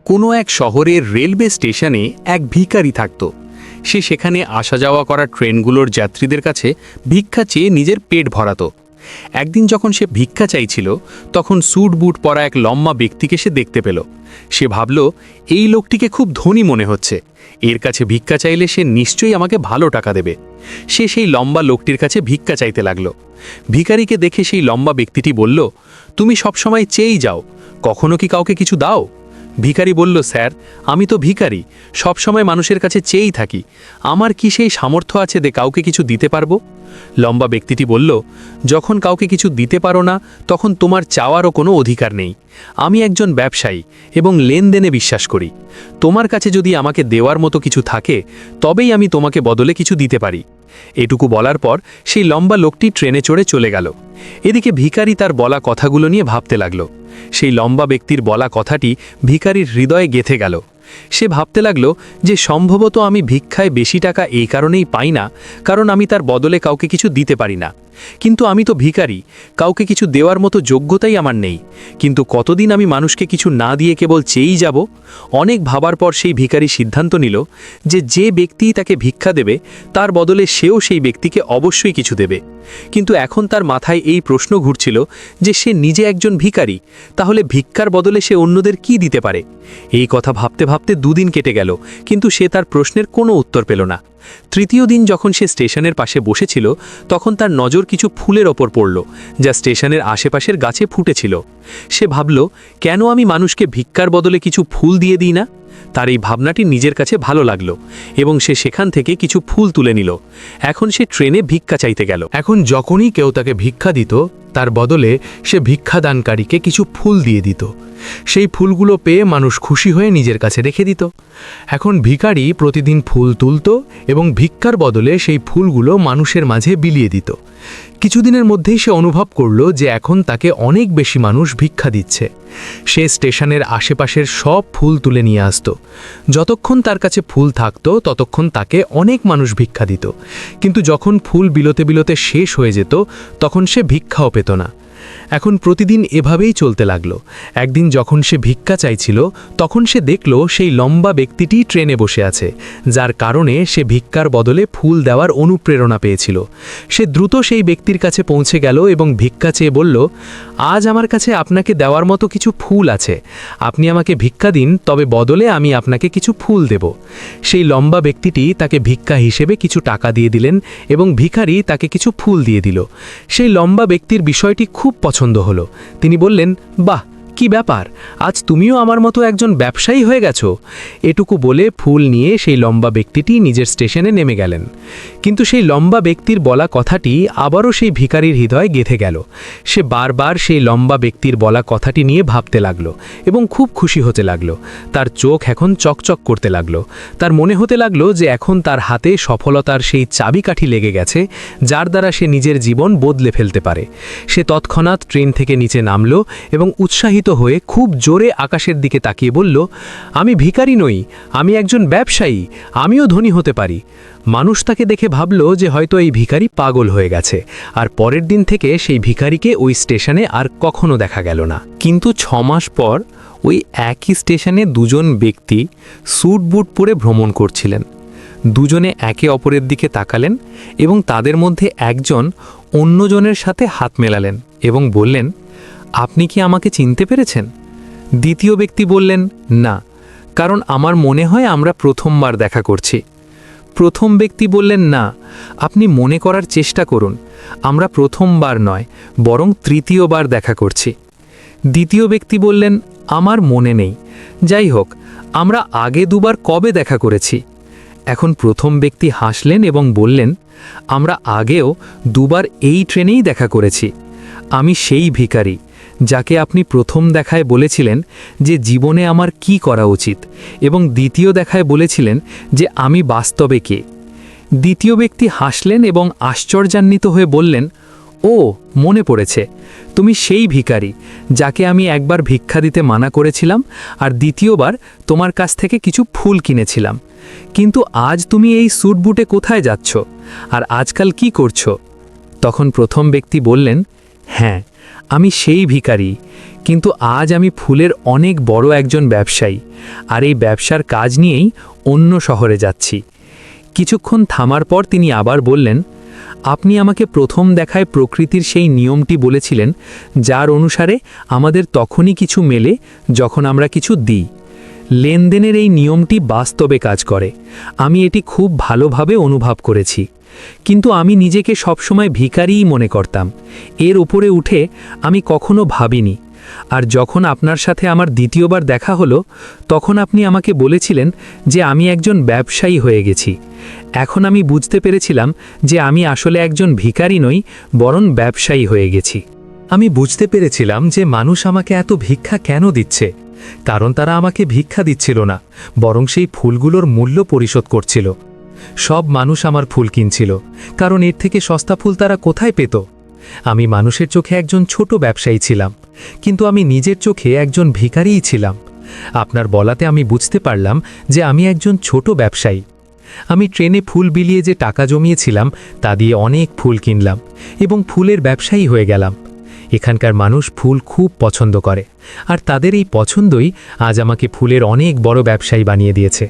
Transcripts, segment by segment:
কোনো এক শহরের রেলওয়ে স্টেশনে এক ভিখারি থাকত। সে সেখানে আসা যাওয়া করা ট্রেনগুলোর যাত্রীদের কাছে ভিক্ষা চেয়ে নিজের পেট ভরাতো। একদিন যখন সে ভিক্ষা চাইছিল, তখন স্যুট বুট পরা এক লম্বা ব্যক্তিকে সে দেখতে পেল। সে ভাবল, এই লোকটিকে খুব ধনী মনে হচ্ছে, এর কাছে ভিক্ষা চাইলে সে নিশ্চয়ই আমাকে ভালো টাকা দেবে। সে সেই লম্বা লোকটির কাছে ভিক্ষা চাইতে লাগলো। ভিখারিকে দেখে সেই লম্বা ব্যক্তিটি বলল, তুমি সবসময় চেয়েই যাও, কখনো কি কাউকে কিছু দাও? ভিখারি বলল, স্যার, আমি তো ভিখারি, সবসময় মানুষের কাছে চেয়েই থাকি, আমার কি সেই সামর্থ্য আছে যে কাউকে কিছু দিতে পারবো? লম্বা ব্যক্তিটি বলল, যখন কাউকে কিছু দিতে পারো না, তখন তোমার চাওয়ারও কোনো অধিকার নেই। আমি একজন ব্যবসায়ী এবং লেনদেনে বিশ্বাস করি। তোমার কাছে যদি আমাকে দেওয়ার মতো কিছু থাকে, তবেই আমি তোমাকে বদলে কিছু দিতে পারি। এটুকু বলার পর সেই লম্বা লোকটি ট্রেনে চড়ে চলে গেল। এদিকে ভিখারি তার বলা কথাগুলো নিয়ে ভাবতে লাগল। সেই লম্বা ব্যক্তির বলা কথাটি ভিখারির হৃদয়ে গেঁথে গেল। সে ভাবতে লাগল যে সম্ভবত আমি ভিক্ষায় বেশি টাকা এই কারণেই পাই না, কারণ আমি তার বদলে কাউকে কিছু দিতে পারি না। কিন্তু আমি তো ভিখারি, কাউকে কিছু দেওয়ার মতো যোগ্যতাই আমার নেই। কিন্তু কতদিন আমি মানুষকে কিছু না দিয়ে কেবল চেয়েই যাব? অনেক ভাবার পর সেই ভিখারি সিদ্ধান্ত নিল যে ব্যক্তিই তাকে ভিক্ষা দেবে, তার বদলে সেও সেই ব্যক্তিকে অবশ্যই কিছু দেবে। কিন্তু এখন তার মাথায় এই প্রশ্ন ঘুরছিল যে সে নিজে একজন ভিখারি, তাহলে ভিক্ষার বদলে সে অন্যদের কি দিতে পারে? এই কথা ভাবতে ভাবতে দুদিন কেটে গেল, কিন্তু সে তার প্রশ্নের কোনো উত্তর পেল না। তৃতীয় দিন যখন সে স্টেশনের পাশে বসেছিল, তখন তার নজর কিছু ফুলের ওপর পড়ল, যা স্টেশনের আশেপাশের গাছে ফুটেছিল। সে ভাবল, কেন আমি মানুষকে ভিক্ষার বদলে কিছু ফুল দিয়ে দিই না? তার এই ভাবনাটি নিজের কাছে ভালো লাগলো এবং সে সেখান থেকে কিছু ফুল তুলে নিল। এখন সে ট্রেনে ভিক্ষা চাইতে গেল। এখন যখনই কেউ তাকে ভিক্ষা দিত, তার বদলে সে ভিক্ষাদানকারীকে কিছু ফুল দিয়ে দিত। সেই ফুলগুলো পেয়ে মানুষ খুশি হয়ে নিজের কাছে রেখে দিত। এখন ভিখারি প্রতিদিন ফুল তুলত এবং ভিক্ষার বদলে সেই ফুলগুলো মানুষের মাঝে বিলিয়ে দিত। কিছুদিনের মধ্যেই সে অনুভব করল যে এখন তাকে অনেক বেশি মানুষ ভিক্ষা দিচ্ছে। সে স্টেশনের আশেপাশের সব ফুল তুলে নিয়ে আসত। যতক্ষণ তার কাছে ফুল থাকত, ততক্ষণ তাকে অনেক মানুষ ভিক্ষা দিত। কিন্তু যখন ফুল বিলোতে বিলোতে শেষ হয়ে যেত, তখন সে ভিক্ষাও পেত না। এখন প্রতিদিন এভাবেই চলতে লাগল। একদিন যখন সে ভিক্ষা চাইছিল, তখন সে দেখল সেই লম্বা ব্যক্তিটি ট্রেনে বসে আছে, যার কারণে সে ভিক্ষার বদলে ফুল দেওয়ার অনুপ্রেরণা পেয়েছিল। সে দ্রুত সেই ব্যক্তির কাছে পৌঁছে গেল এবং ভিক্ষা চেয়ে বলল, আজ আমার কাছে আপনাকে দেওয়ার মতো কিছু ফুল আছে, আপনি আমাকে ভিক্ষা দিন, তবে বদলে আমি আপনাকে কিছু ফুল দেব। সেই লম্বা ব্যক্তিটি তাকে ভিক্ষা হিসেবে কিছু টাকা দিয়ে দিলেন এবং ভিখারি তাকে কিছু ফুল দিয়ে দিল। সেই লম্বা ব্যক্তির বিষয়টি খুব পছন্দ হলো। তিনি বললেন, বাহ, কি ব্যাপার, আজ তুমিও আমার মতো একজন ব্যবসায়ী হয়ে গেছো। এটুকু বলে ফুল নিয়ে সেই লম্বা ব্যক্তিটি নিজের স্টেশনে নেমে গেলেন। কিন্তু সেই লম্বা ব্যক্তির বলা কথাটি আবারও সেই ভিখারির হৃদয়ে গেঁথে গেল। সে বারবার সেই লম্বা ব্যক্তির বলা কথাটি নিয়ে ভাবতে লাগলো এবং খুব খুশি হতে লাগলো। তার চোখ এখন চকচক করতে লাগলো। তার মনে হতে লাগলো যে এখন তার হাতে সফলতার সেই চাবিকাঠি লেগে গেছে, যার দ্বারা সে নিজের জীবন বদলে ফেলতে পারে। সে তৎক্ষণাৎ ট্রেন থেকে নিচে নামলো এবং উৎসাহিত হয়ে খুব জোরে আকাশের দিকে তাকিয়ে বলল, আমি ভিখারি নই, আমি একজন ব্যবসায়ী, আমিও ধনী হতে পারি। মানুষ তাকে দেখে ভাবল যে হয়তো এই ভিখারি পাগল হয়ে গেছে, আর পরের দিন থেকে সেই ভিখারিকে ওই স্টেশনে আর কখনো দেখা গেল না। কিন্তু 6 মাস পর ওই একই স্টেশনে দুজন ব্যক্তি স্যুট বুট পরে ভ্রমণ করছিলেন। দুজনে একে অপরের দিকে তাকালেন এবং তাদের মধ্যে একজন অন্যজনের সাথে হাত মেলালেন এবং বললেন, আপনি কি আমাকে চিনতে পেরেছেন? দ্বিতীয় ব্যক্তি বললেন, না, কারণ আমার মনে হয় আমরা প্রথমবার দেখা করছি। প্রথম ব্যক্তি বললেন, না, আপনি মনে করার চেষ্টা করুন, আমরা প্রথমবার নয়, বরং তৃতীয়বার দেখা করছি। দ্বিতীয় ব্যক্তি বললেন, আমার মনে নেই, যাই হোক, আমরা আগে দুবার কবে দেখা করেছি? এখন প্রথম ব্যক্তি হাসলেন এবং বললেন, আমরা আগেও দুবার এই ট্রেনেই দেখা করেছি। আমি সেই ভিখারি যাকে আপনি প্রথম দেখায় বলেছিলেন যে জীবনে আমার কি করা উচিত, এবং দ্বিতীয় দেখায় বলেছিলেন যে আমি বাস্তবে কে। দ্বিতীয় ব্যক্তি হাসলেন এবং আশ্চর্যান্বিত হয়ে বললেন, ও, মনে পড়েছে, তুমি সেই ভিখারি যাকে আমি একবার ভিক্ষা দিতে মানা করেছিলাম আর দ্বিতীয়বার তোমার কাছ থেকে কিছু ফুল কিনেছিলাম। কিন্তু আজ তুমি এই স্যুট বুটে কোথায় যাচ্ছ, আর আজকাল কি করছো? তখন প্রথম ব্যক্তি বললেন, হ্যাঁ, আমি সেই ভিখারি, কিন্তু আজ আমি ফুলের অনেক বড় একজন ব্যবসায়ী, আর এই ব্যবসার কাজ নিয়েই অন্য শহরে যাচ্ছি। কিছুক্ষণ থামার পর তিনি আবার বললেন, আপনি আমাকে প্রথম দেখায় প্রকৃতির সেই নিয়মটি বলেছিলেন, যার অনুসারে আমাদের তখনই কিছু মেলে যখন আমরা কিছু দিই। লেনদেনের এই নিয়মটি বাস্তবে কাজ করে। আমি এটি খুব ভালোভাবে অনুভব করেছি। কিন্তু আমি নিজেকে সবসময় ভিখারিই মনে করতাম। এর উপরে উঠে আমি কখনো ভাবিনি। আর যখন আপনার সাথে আমার দ্বিতীয়বার দেখা হলো, তখন আপনি আমাকে বলেছিলেন যে আমি একজন ব্যবসায়ী হয়ে গেছি। এখন আমি বুঝতে পেরেছিলাম যে আমি আসলে একজন ভিখারি নই, বরং ব্যবসায়ী হয়ে গেছি। আমি বুঝতে পেরেছিলাম যে মানুষ আমাকে এত ভিক্ষা কেন দিচ্ছে, কারণ তারা আমাকে ভিক্ষা দিচ্ছিল না, বরং সেই ফুলগুলোর মূল্য পরিশোধ করছিল। সব মানুষ আমার ফুল কিনছিল, কারণ এর থেকে সস্তা ফুল তারা কোথায় পেত? আমি মানুষের চোখে একজন ছোট ব্যবসায়ী ছিলাম, কিন্তু আমি নিজের চোখে একজন ভিখারিই ছিলাম। আপনার বলাতে আমি বুঝতে পারলাম যে আমি একজন ছোট ব্যবসায়ী। আমি ট্রেনে ফুল বিলিয়ে যে টাকা জমিয়েছিলাম তা দিয়ে অনেক ফুল কিনলাম এবং ফুলের ব্যবসায়ী হয়ে গেলাম। এখানকার মানুষ ফুল খুব পছন্দ করে, আর তাদের এই পছন্দই আজ আমাকে ফুলের অনেক বড় ব্যবসায়ী বানিয়ে দিয়েছে।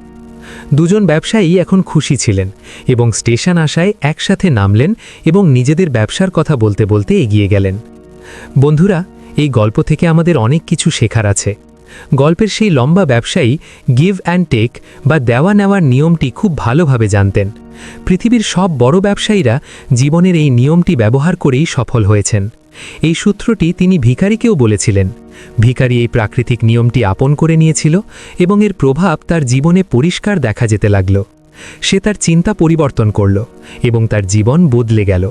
দুজন ব্যবসায়ী এখন খুশি ছিলেন এবং স্টেশন আসায় একসাথে নামলেন এবং নিজেদের ব্যবসার কথা বলতে বলতে এগিয়ে গেলেন। বন্ধুরা, এই গল্প থেকে আমাদের অনেক কিছু শেখার আছে। গল্পের সেই লম্বা ব্যবসায়ী গিভ অ্যান্ড টেক বা দেওয়া নেওয়ার নিয়মটি খুব ভালোভাবে জানতেন। পৃথিবীর সব বড় ব্যবসায়ীরা জীবনের এই নিয়মটি ব্যবহার করেই সফল হয়েছেন। এই সূত্রটি তিনি ভিখারিকেও বলেছিলেন। ভিখারি এই প্রাকৃতিক নিয়মটি আপন করে নিয়েছিল এবং এর প্রভাব তার জীবনে পরিষ্কার দেখা যেতে লাগল। সে তার চিন্তা পরিবর্তন করল এবং তার জীবন বদলে গেল।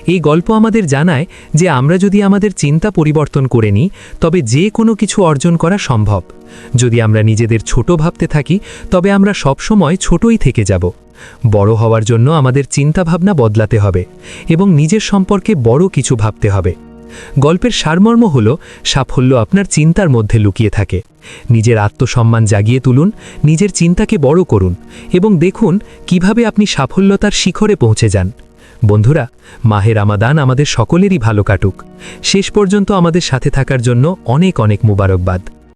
এই গল্প আমাদের জানায় যে আমরা যদি আমাদের চিন্তা পরিবর্তন করে নিই, তবে যে কোনো কিছু অর্জন করা সম্ভব। যদি আমরা নিজেদের ছোট ভাবতে থাকি, তবে আমরা সবসময় ছোটই থেকে যাব। বড় হওয়ার জন্য আমাদের চিন্তাভাবনা বদলাতে হবে এবং নিজের সম্পর্কে বড় কিছু ভাবতে হবে। গল্পের সারমর্ম হল, সাফল্য আপনার চিন্তার মধ্যে লুকিয়ে থাকে। নিজের আত্মসম্মান জাগিয়ে তুলুন, নিজের চিন্তাকে বড় করুন এবং দেখুন কিভাবে আপনি সাফল্যতার শিখরে পৌঁছে যান। বন্ধুরা, মাহে রমাদান আমাদের সকলেরই ভালো কাটুক। শেষ পর্যন্ত আমাদের সাথে থাকার জন্য অনেক অনেক মুবারকবাদ।